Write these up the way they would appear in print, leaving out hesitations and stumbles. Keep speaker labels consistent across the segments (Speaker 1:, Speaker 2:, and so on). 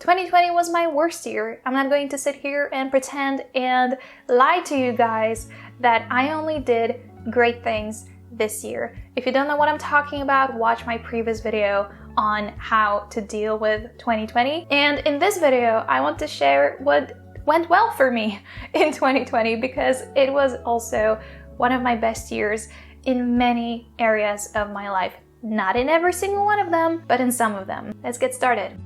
Speaker 1: 2020 was my worst year. I'm not going to sit here and pretend and lie to you guys that I only did great things this year. If you don't know what I'm talking about, watch my previous video on how to deal with 2020. And in this video, I want to share what went well for me in 2020 because it was also one of my best years in many areas of my life. Not in every single one of them, but in some of them. Let's get started.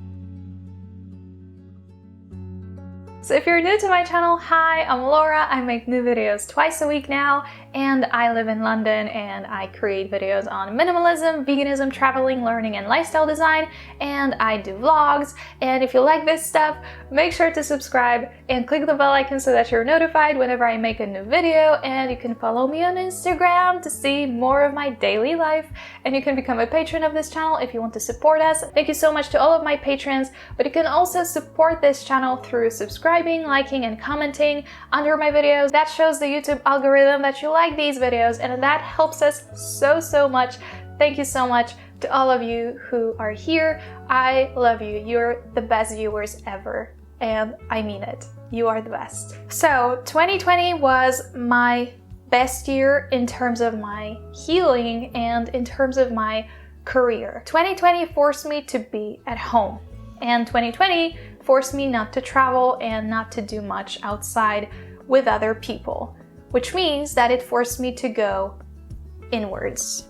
Speaker 1: So if you're new to my channel, hi, I'm Laura. I make new videos twice a week now, and I live in London and I create videos on minimalism, veganism, traveling, learning, and lifestyle design, and I do vlogs. And if you like this stuff, make sure to subscribe and click the bell icon so that you're notified whenever I make a new video, and you can follow me on Instagram to see more of my daily life, and you can become a patron of this channel if you want to support us. Thank you so much to all of my patrons, but you can also support this channel through subscribing, liking, and commenting under my videos. That shows the YouTube algorithm that you like these videos, and that helps us so much. Thank you so much to all of you who are here. I love you. You're the best viewers ever, and I mean it. You are the best. So 2020 was my best year in terms of my healing and in terms of my career. 2020 forced me to be at home, and 2020 forced me not to travel and not to do much outside with other people, which means that it forced me to go inwards,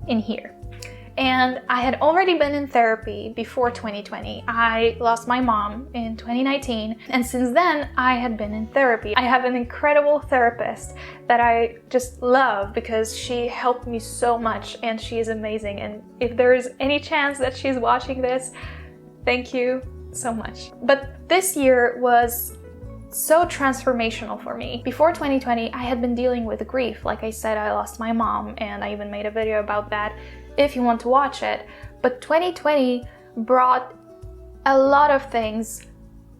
Speaker 1: in here. And I had already been in therapy before 2020. I lost my mom in 2019, and since then I had been in therapy. I have an incredible therapist that I just love because she helped me so much and she is amazing. And if there's any chance that she's watching this, thank you so much. But this year was so transformational for me. Before 2020, I had been dealing with grief. Like I said, I lost my mom, and I even made a video about that if you want to watch it. But 2020 brought a lot of things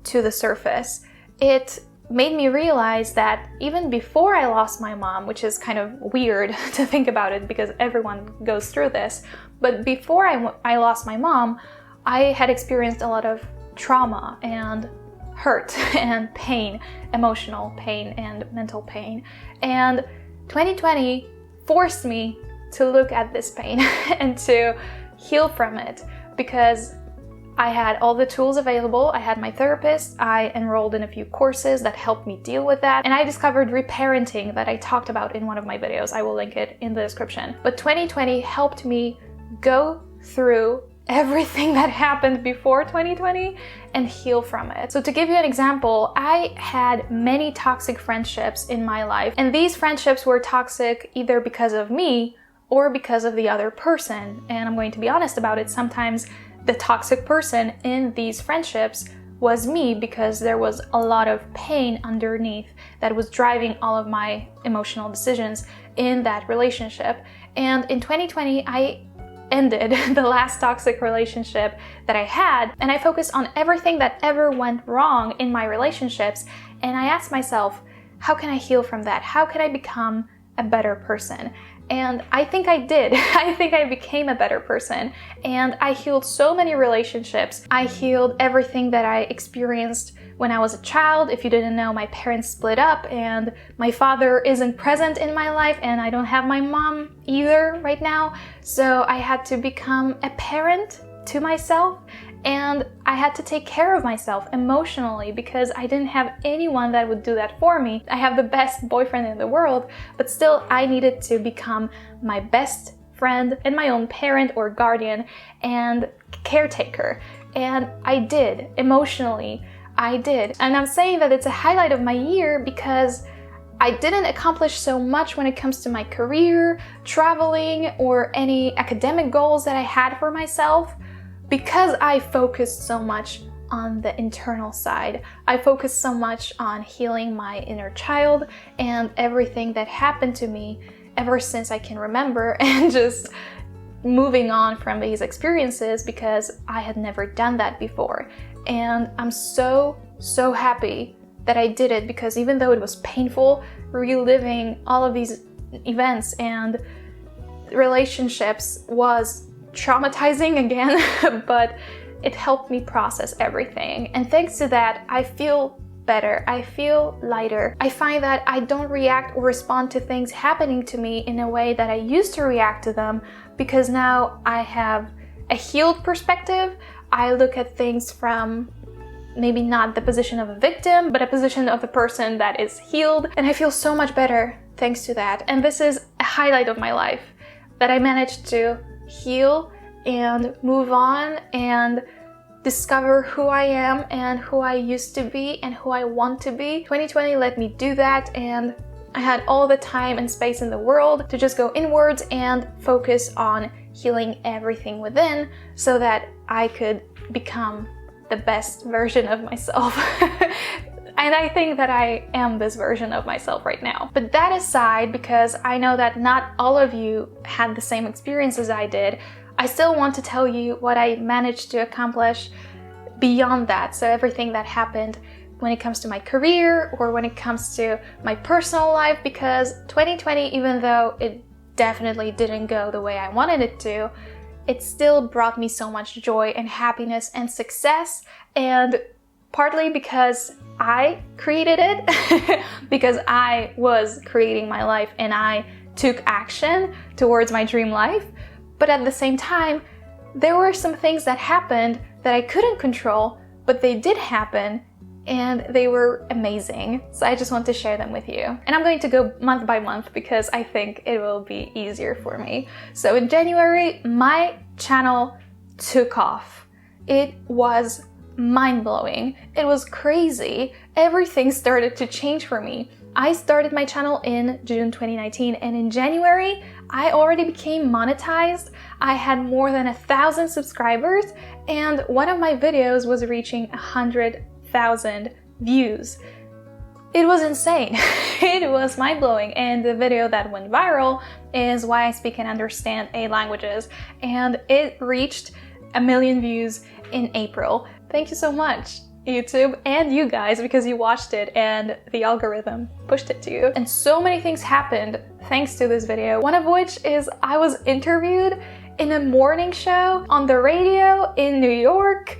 Speaker 1: to the surface. It made me realize that even before I lost my mom, which is kind of weird to think about it because everyone goes through this, but before I lost my mom, I had experienced a lot of trauma and hurt and pain, emotional pain and mental pain. And 2020 forced me to look at this pain and to heal from it because I had all the tools available. I had my therapist, I enrolled in a few courses that helped me deal with that, and I discovered reparenting that I talked about in one of my videos. I will link it in the description. But 2020 helped me go through everything that happened before 2020 and heal from it. So to give you an example, I had many toxic friendships in my life, and these friendships were toxic either because of me or because of the other person. And I'm going to be honest about it, sometimes the toxic person in these friendships was me because there was a lot of pain underneath that was driving all of my emotional decisions in that relationship. And in 2020, I ended the last toxic relationship that I had, and I focused on everything that ever went wrong in my relationships, and I asked myself, how can I heal from that? How can I become a better person? And I think I did. I think I became a better person, and I healed so many relationships. I healed everything that I experienced when I was a child. If you didn't know, my parents split up and my father isn't present in my life, and I don't have my mom either right now. So I had to become a parent to myself, and I had to take care of myself emotionally because I didn't have anyone that would do that for me. I have the best boyfriend in the world, but still I needed to become my best friend and my own parent or guardian and caretaker. And I did, emotionally. I did. And I'm saying that it's a highlight of my year because I didn't accomplish so much when it comes to my career, traveling, or any academic goals that I had for myself because I focused so much on the internal side. I focused so much on healing my inner child and everything that happened to me ever since I can remember, and just moving on from these experiences because I had never done that before. And I'm so happy that I did it because even though it was painful reliving all of these events and relationships was traumatizing again, but it helped me process everything. And thanks to that, I feel better. I feel lighter. I find that I don't react or respond to things happening to me in a way that I used to react to them, because now I have a healed perspective. I look at things from maybe not the position of a victim, but a position of a person that is healed. And I feel so much better thanks to that. And this is a highlight of my life, that I managed to heal and move on and discover who I am and who I used to be and who I want to be. 2020 let me do that, and I had all the time and space in the world to just go inwards and focus on healing everything within so that I could become the best version of myself. And I think that I am this version of myself right now. But that aside, because I know that not all of you had the same experience as I did, I still want to tell you what I managed to accomplish beyond that. So everything that happened when it comes to my career or when it comes to my personal life, because 2020, even though it definitely didn't go the way I wanted it to, it still brought me so much joy and happiness and success. And partly because I created it, because I was creating my life and I took action towards my dream life. But at the same time, there were some things that happened that I couldn't control, but they did happen and they were amazing. So I just want to share them with you. And I'm going to go month by month because I think it will be easier for me. So in January, my channel took off. It was mind-blowing. It was crazy. Everything started to change for me. I started my channel in June 2019, and in January, I already became monetized. I had more than 1,000 subscribers, and one of my videos was reaching 100,000 views. It was insane. It was mind-blowing, and the video that went viral is Why I Speak and Understand 8 Languages, and it reached 1 million views in April. Thank you so much, YouTube, and you guys, because you watched it and the algorithm pushed it to you. And so many things happened thanks to this video, one of which is I was interviewed in a morning show on the radio in New York.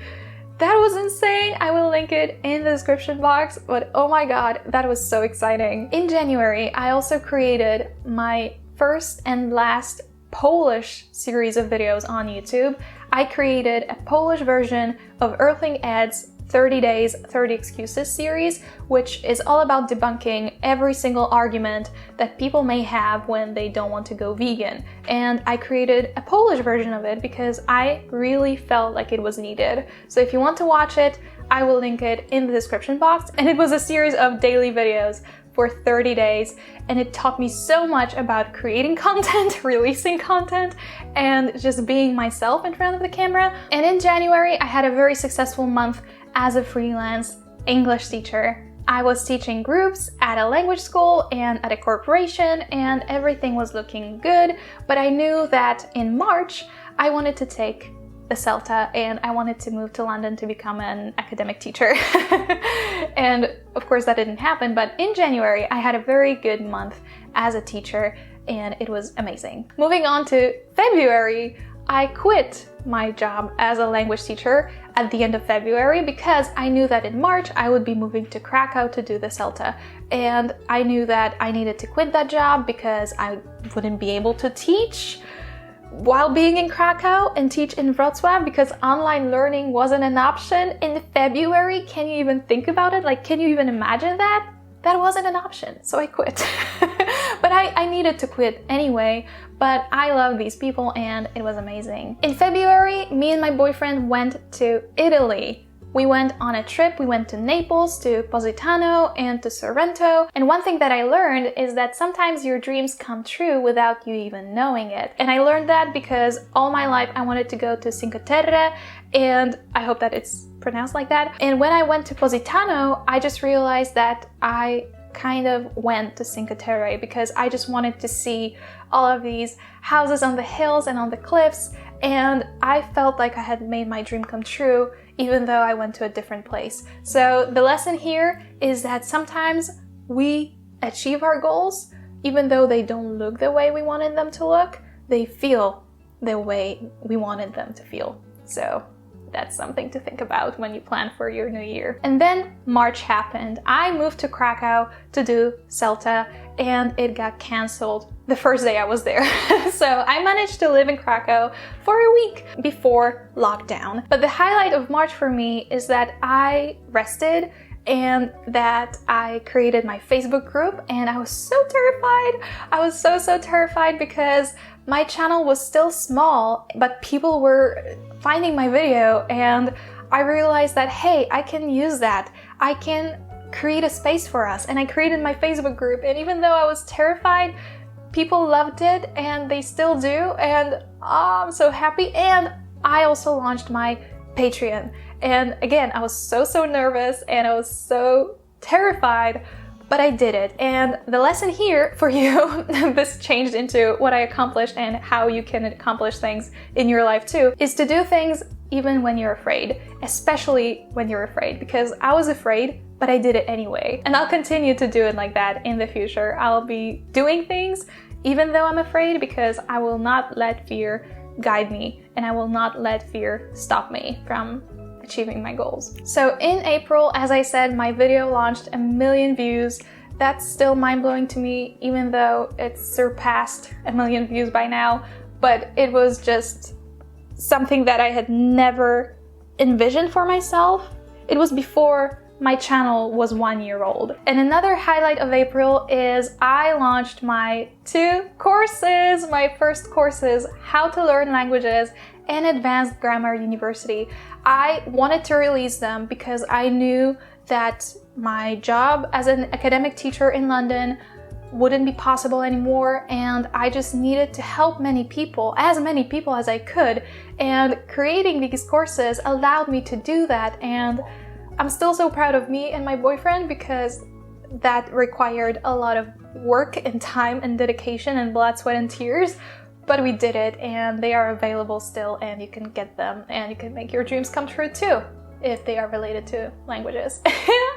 Speaker 1: That was insane. I will link it in the description box, but oh my god, that was so exciting. In January, I also created my first and last Polish series of videos on YouTube. I created a Polish version of Earthling Ed's 30 Days, 30 Excuses series, which is all about debunking every single argument that people may have when they don't want to go vegan. And I created a Polish version of it because I really felt like it was needed. So if you want to watch it, I will link it in the description box. And it was a series of daily videos for 30 days, and it taught me so much about creating content, releasing content, and just being myself in front of the camera. And in January, I had a very successful month as a freelance English teacher. I was teaching groups at a language school and at a corporation, and everything was looking good, but I knew that in March, I wanted to take the CELTA and I wanted to move to London to become an academic teacher. And of course that didn't happen, but in January I had a very good month as a teacher and it was amazing. Moving on to February, I quit my job as a language teacher at the end of February because I knew that in March I would be moving to Krakow to do the CELTA, and I knew that I needed to quit that job because I wouldn't be able to teach while being in Krakow and teach in Wrocław because online learning wasn't an option in February. Can you even think about it? Like, can you even imagine that? That wasn't an option, so I quit. But I needed to quit anyway, but I love these people and it was amazing. In February, me and my boyfriend went to Italy. We went on a trip, we went to Naples, to Positano, and to Sorrento. And one thing that I learned is that sometimes your dreams come true without you even knowing it. And I learned that because all my life I wanted to go to Cinque Terre, and I hope that it's pronounced like that. And when I went to Positano, I just realized that I kind of went to Cinque Terre because I just wanted to see all of these houses on the hills and on the cliffs, and I felt like I had made my dream come true even though I went to a different place. So the lesson here is that sometimes we achieve our goals even though they don't look the way we wanted them to look, they feel the way we wanted them to feel. So that's something to think about when you plan for your new year. And then March happened. I moved to Krakow to do CELTA and it got canceled the first day I was there. So I managed to live in Krakow for a week before lockdown. But the highlight of March for me is that I rested and that I created my Facebook group, and I was so terrified. I was so terrified because my channel was still small, but people were finding my video, and I realized that, hey, I can use that. I can create a space for us, and I created my Facebook group, and even though I was terrified, people loved it, and they still do, and I'm so happy. And I also launched my Patreon. And again, I was so nervous and I was so terrified, but I did it. And the lesson here for you, this changed into what I accomplished and how you can accomplish things in your life too, is to do things even when you're afraid, especially when you're afraid, because I was afraid, but I did it anyway. And I'll continue to do it like that in the future. I'll be doing things even though I'm afraid, because I will not let fear guide me, and I will not let fear stop me from achieving my goals. So in April, as I said, my video launched 1 million views. That's still mind-blowing to me, even though it's surpassed 1 million views by now, but it was just something that I had never envisioned for myself. It was before my channel was 1 year old. And another highlight of April is I launched my 2 courses, my first courses, How to Learn Languages and Advanced Grammar University. I wanted to release them because I knew that my job as an academic teacher in London wouldn't be possible anymore, and I just needed to help many people as I could, and creating these courses allowed me to do that. And I'm still so proud of me and my boyfriend, because that required a lot of work and time and dedication and blood, sweat and tears, but we did it, and they are available still, and you can get them and you can make your dreams come true too if they are related to languages.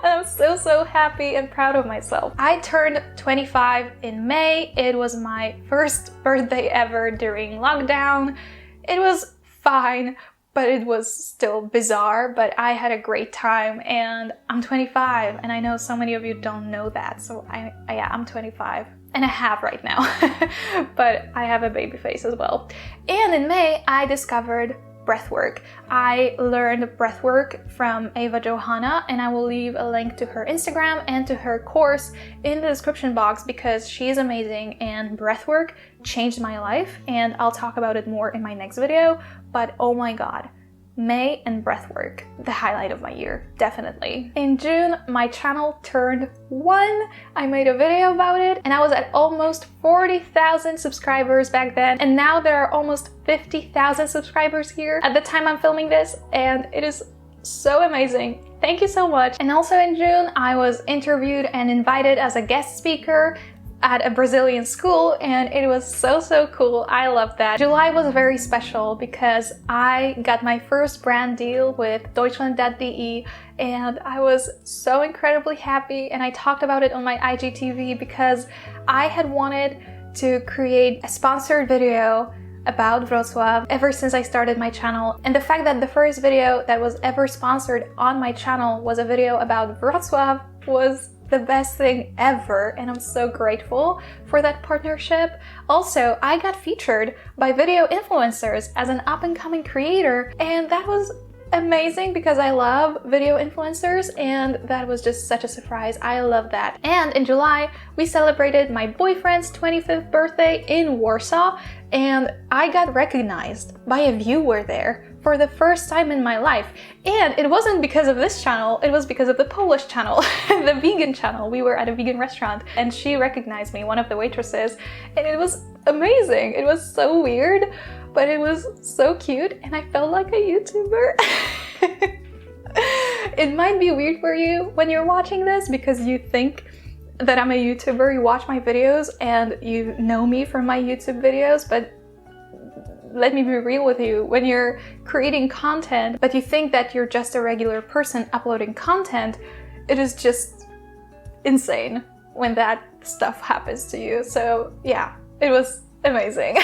Speaker 1: I'm so happy and proud of myself. I turned 25 in May. It was my first birthday ever during lockdown. It was fine, but it was still bizarre, but I had a great time, and I'm 25, and I know so many of you don't know that, so I'm 25 and a half right now, but I have a baby face as well. And in May, I discovered breathwork. I learned breathwork from Ava Johanna, and I will leave a link to her Instagram and to her course in the description box, because she is amazing, and breathwork changed my life, and I'll talk about it more in my next video. But oh my god, May and breathwork, the highlight of my year, definitely. In June, my channel turned 1. I made a video about it, and I was at almost 40,000 subscribers back then, and now there are almost 50,000 subscribers here at the time I'm filming this, and it is so amazing. Thank you so much. And also in June, I was interviewed and invited as a guest speaker at a Brazilian school, and it was so cool. I love that. July was very special because I got my first brand deal with Deutschland.de, and I was so incredibly happy, and I talked about it on my IGTV because I had wanted to create a sponsored video about Wrocław ever since I started my channel, and the fact that the first video that was ever sponsored on my channel was a video about Wrocław was the best thing ever, and I'm so grateful for that partnership. Also, I got featured by video influencers as an up-and-coming creator, and that was amazing because I love video influencers, and that was just such a surprise. I love that. And in July, we celebrated my boyfriend's 25th birthday in Warsaw, and I got recognized by a viewer there for the first time in my life. And it wasn't because of this channel, it was because of the Polish channel, the vegan channel. We were at a vegan restaurant and she recognized me, one of the waitresses, and it was amazing. It was so weird, but it was so cute, and I felt like a YouTuber. It might be weird for you when you're watching this because you think that I'm a YouTuber, you watch my videos and you know me from my YouTube videos, but let me be real with you. When you're creating content, but you think that you're just a regular person uploading content, it is just insane when that stuff happens to you. So yeah, it was amazing.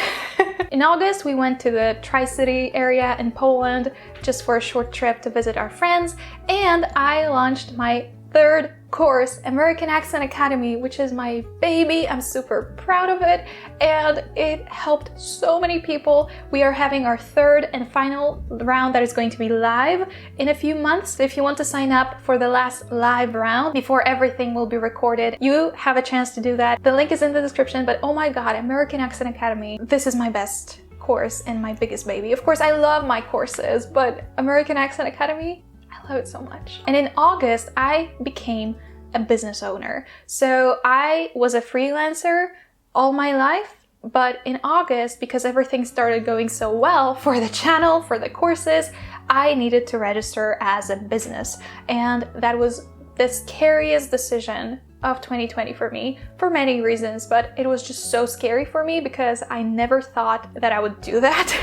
Speaker 1: In August, we went to the Tri-City area in Poland just for a short trip to visit our friends, and I launched my third course, American Accent Academy, which is my baby. I'm super proud of it, and it helped so many people. We are having our third and final round that is going to be live in a few months. So if you want to sign up for the last live round before everything will be recorded, you have a chance to do that. The link is in the description, but oh my god, American Accent Academy, this is my best course and my biggest baby. Of course, I love my courses, but American Accent Academy, I love it so much. And in August, I became a business owner. So I was a freelancer all my life, but in August, because everything started going so well for the channel, for the courses, I needed to register as a business. And that was the scariest decision of 2020 for me, for many reasons, but it was just so scary for me because I never thought that I would do that.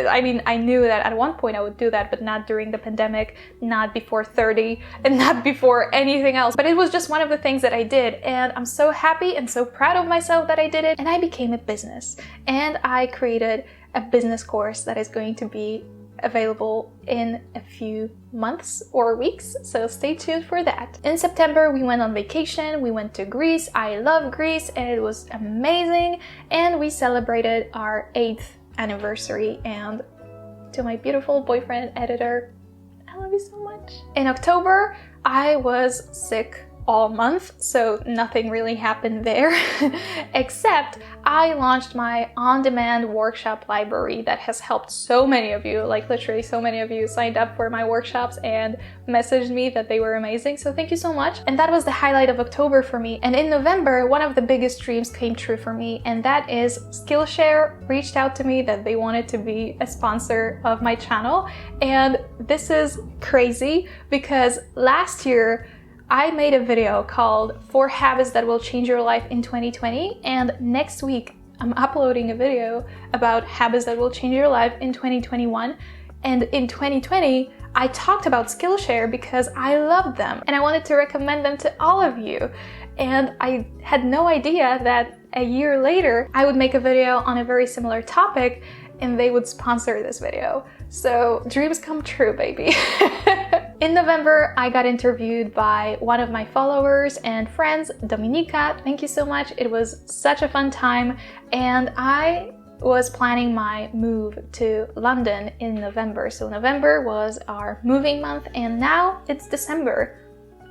Speaker 1: I mean, I knew that at one point I would do that, but not during the pandemic, not before 30, and not before anything else. But it was just one of the things that I did, and I'm so happy and so proud of myself that I did it, and I became a business. And I created a business course that is going to be available in a few months or weeks, so stay tuned for that. In September, we went on vacation. We went to Greece. I love Greece and it was amazing, and we celebrated our 8th anniversary. And to my beautiful boyfriend, editor, I love you so much. In October, I was sick all month, so nothing really happened there, except I launched my on-demand workshop library that has helped so many of you, like literally so many of you signed up for my workshops and messaged me that they were amazing, so thank you so much. And that was the highlight of October for me. And in November, one of the biggest dreams came true for me, and that is Skillshare reached out to me that they wanted to be a sponsor of my channel. And this is crazy because last year I made a video called 4 Habits That Will Change Your Life in 2020, and next week I'm uploading a video about habits that will change your life in 2021. And in 2020, I talked about Skillshare because I loved them and I wanted to recommend them to all of you. And I had no idea that a year later I would make a video on a very similar topic and they would sponsor this video. So dreams come true, baby. In November, I got interviewed by one of my followers and friends, Dominika. Thank you so much. It was such a fun time. And I was planning my move to London in November. So November was our moving month, and now it's December.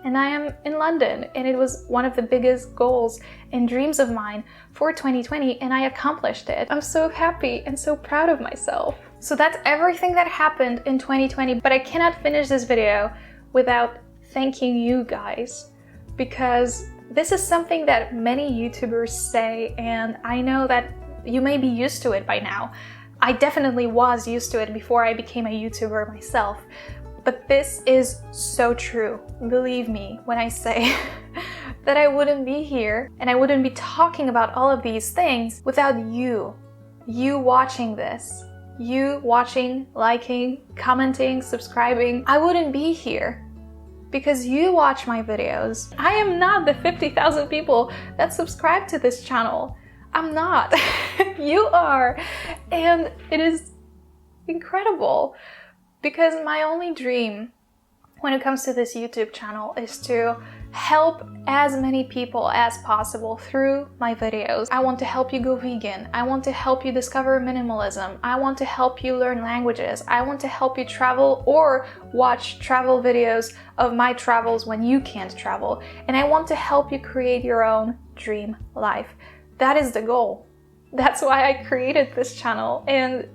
Speaker 1: And I am in London, and it was one of the biggest goals and dreams of mine for 2020, and I accomplished it. I'm so happy and so proud of myself. So that's everything that happened in 2020, but I cannot finish this video without thanking you guys, because this is something that many YouTubers say, and I know that you may be used to it by now. I definitely was used to it before I became a YouTuber myself. But this is so true, believe me, when I say that I wouldn't be here and I wouldn't be talking about all of these things without you. You watching this, you watching, liking, commenting, subscribing. I wouldn't be here because you watch my videos. I am not the 50,000 people that subscribe to this channel. I'm not. You are. And it is incredible. Because my only dream when it comes to this YouTube channel is to help as many people as possible through my videos. I want to help you go vegan. I want to help you discover minimalism. I want to help you learn languages. I want to help you travel or watch travel videos of my travels when you can't travel. And I want to help you create your own dream life. That is the goal. That's why I created this channel. And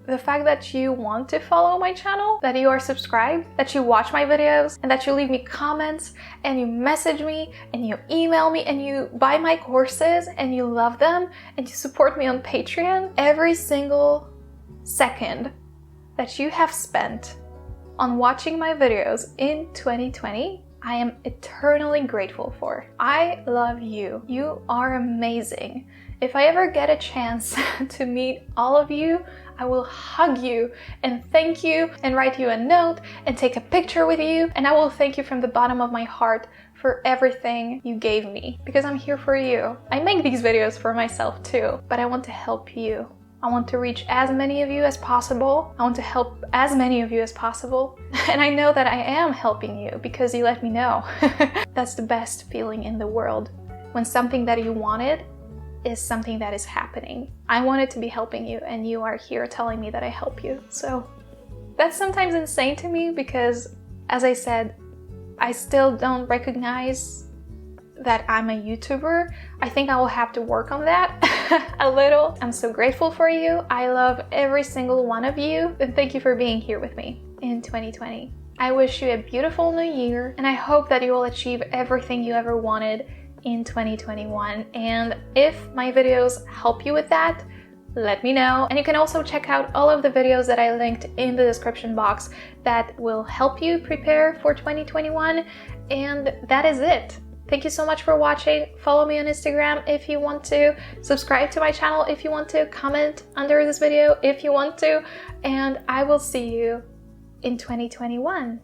Speaker 1: the fact that you want to follow my channel, that you are subscribed, that you watch my videos, and that you leave me comments, and you message me, and you email me, and you buy my courses, and you love them, and you support me on Patreon, every single second that you have spent on watching my videos in 2020, I am eternally grateful for. I love you. You are amazing. If I ever get a chance to meet all of you, I will hug you and thank you and write you a note and take a picture with you, and I will thank you from the bottom of my heart for everything you gave me, because I'm here for you. I make these videos for myself too, but I want to help you I want to reach as many of you as possible. I want to help as many of you as possible. And I know that I am helping you because you let me know. That's the best feeling in the world. When something that you wanted is something that is happening. I wanted to be helping you and you are here telling me that I help you. So that's sometimes insane to me because, as I said, I still don't recognize that I'm a YouTuber. I think I will have to work on that a little. I'm so grateful for you. I love every single one of you, and thank you for being here with me in 2020. I wish you a beautiful new year, and I hope that you will achieve everything you ever wanted in 2021. And if my videos help you with that, let me know. And you can also check out all of the videos that I linked in the description box that will help you prepare for 2021. And that is it. Thank you so much for watching. Follow me on Instagram if you want to. Subscribe to my channel if you want to. Comment under this video if you want to. And I will see you in 2021.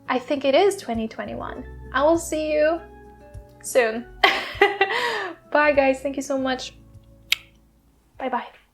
Speaker 1: I think it is 2021. I will see you soon. Bye guys. Thank you so much. Bye bye.